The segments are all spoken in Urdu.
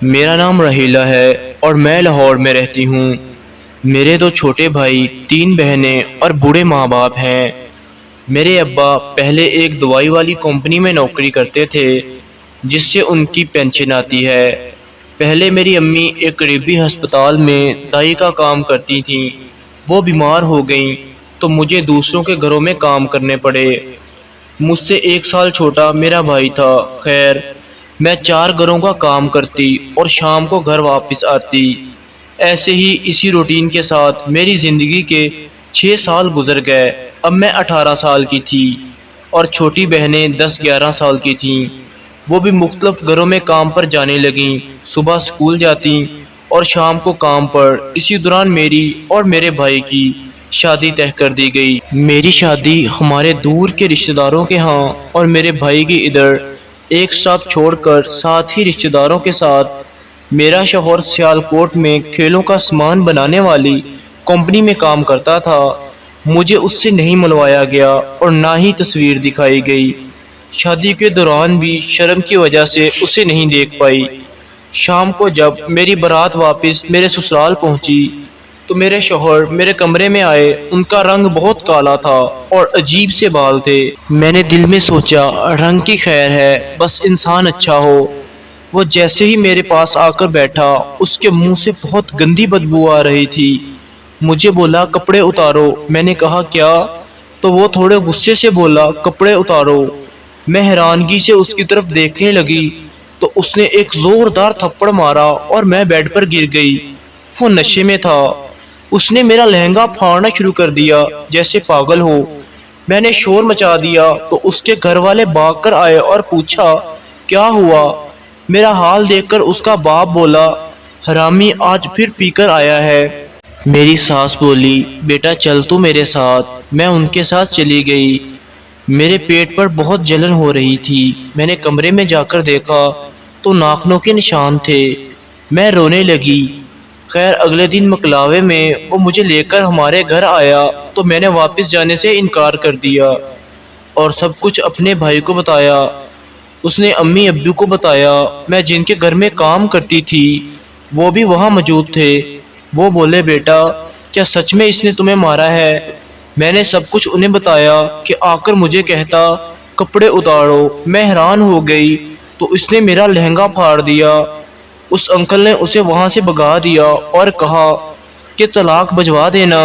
میرا نام رحیلہ ہے اور میں لاہور میں رہتی ہوں۔ میرے دو چھوٹے بھائی، تین بہنیں اور بوڑھے ماں باپ ہیں۔ میرے ابا پہلے ایک دوائی والی کمپنی میں نوکری کرتے تھے جس سے ان کی پینشن آتی ہے۔ پہلے میری امی ایک قریبی ہسپتال میں دائی کا کام کرتی تھیں۔ وہ بیمار ہو گئیں تو مجھے دوسروں کے گھروں میں کام کرنے پڑے۔ مجھ سے 1 سال چھوٹا میرا بھائی تھا۔ خیر، میں 4 گھروں کا کام کرتی اور شام کو گھر واپس آتی۔ ایسے ہی اسی روٹین کے ساتھ میری زندگی کے 6 سال گزر گئے۔ اب میں 18 سال کی تھی اور چھوٹی بہنیں 10-11 سال کی تھیں۔ وہ بھی مختلف گھروں میں کام پر جانے لگیں۔ صبح اسکول جاتیں اور شام کو کام پر۔ اسی دوران میری اور میرے بھائی کی شادی طے کر دی گئی۔ میری شادی ہمارے دور کے رشتہ داروں کے ہاں اور میرے بھائی کی ادھر ایک سٹاپ چھوڑ کر ساتھ ہی رشتہ داروں کے ساتھ۔ میرا شوہر سیالکوٹ میں کھیلوں کا سامان بنانے والی کمپنی میں کام کرتا تھا۔ مجھے اس سے نہیں ملوایا گیا اور نہ ہی تصویر دکھائی گئی۔ شادی کے دوران بھی شرم کی وجہ سے اسے نہیں دیکھ پائی۔ شام کو جب میری بارات واپس میرے سسرال پہنچی تو میرے شوہر میرے کمرے میں آئے۔ ان کا رنگ بہت کالا تھا اور عجیب سے بال تھے۔ میں نے دل میں سوچا رنگ کی خیر ہے، بس انسان اچھا ہو۔ وہ جیسے ہی میرے پاس آ کر بیٹھا، اس کے منہ سے بہت گندی بدبو آ رہی تھی۔ مجھے بولا کپڑے اتارو۔ میں نے کہا کیا؟ تو وہ تھوڑے غصے سے بولا کپڑے اتارو۔ میں حیرانگی سے اس کی طرف دیکھنے لگی تو اس نے ایک زوردار تھپڑ مارا اور میں بیڈ پر گر گئی۔ وہ نشے میں تھا۔ اس نے میرا لہنگا پھاڑنا شروع کر دیا جیسے پاگل ہو۔ میں نے شور مچا دیا تو اس کے گھر والے بھاگ کر آئے اور پوچھا کیا ہوا؟ میرا حال دیکھ کر اس کا باپ بولا حرامی آج پھر پی کر آیا ہے۔ میری ساس بولی بیٹا چل تو میرے ساتھ۔ میں ان کے ساتھ چلی گئی۔ میرے پیٹ پر بہت جلن ہو رہی تھی۔ میں نے کمرے میں جا کر دیکھا تو ناخنوں کے نشان تھے۔ میں رونے لگی۔ خیر اگلے دن مکلاوے میں وہ مجھے لے کر ہمارے گھر آیا تو میں نے واپس جانے سے انکار کر دیا اور سب کچھ اپنے بھائی کو بتایا۔ اس نے امی ابو کو بتایا۔ میں جن کے گھر میں کام کرتی تھی وہ بھی وہاں موجود تھے۔ وہ بولے بیٹا کیا سچ میں اس نے تمہیں مارا ہے؟ میں نے سب کچھ انہیں بتایا کہ آ کر مجھے کہتا کپڑے اتارو۔ میں حیران ہو گئی تو اس نے میرا لہنگا پھاڑ دیا۔ اس انکل نے اسے وہاں سے بھگا دیا اور کہا کہ طلاق بھجوا دینا۔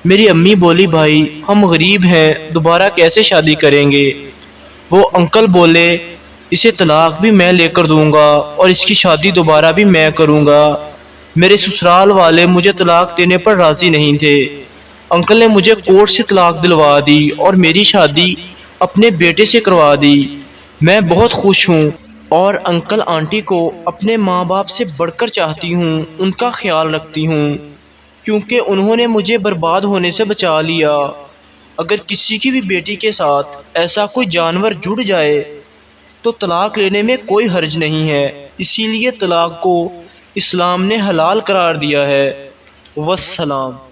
میری امی بولی بھائی ہم غریب ہیں، دوبارہ کیسے شادی کریں گے؟ وہ انکل بولے اسے طلاق بھی میں لے کر دوں گا اور اس کی شادی دوبارہ بھی میں کروں گا۔ میرے سسرال والے مجھے طلاق دینے پر راضی نہیں تھے۔ انکل نے مجھے کورٹ سے طلاق دلوا دی اور میری شادی اپنے بیٹے سے کروا دی۔ میں بہت خوش ہوں اور انکل آنٹی کو اپنے ماں باپ سے بڑھ کر چاہتی ہوں، ان کا خیال رکھتی ہوں کیونکہ انہوں نے مجھے برباد ہونے سے بچا لیا۔ اگر کسی کی بھی بیٹی کے ساتھ ایسا کوئی جانور جڑ جائے تو طلاق لینے میں کوئی حرج نہیں ہے، اسی لیے طلاق کو اسلام نے حلال قرار دیا ہے۔ والسلام۔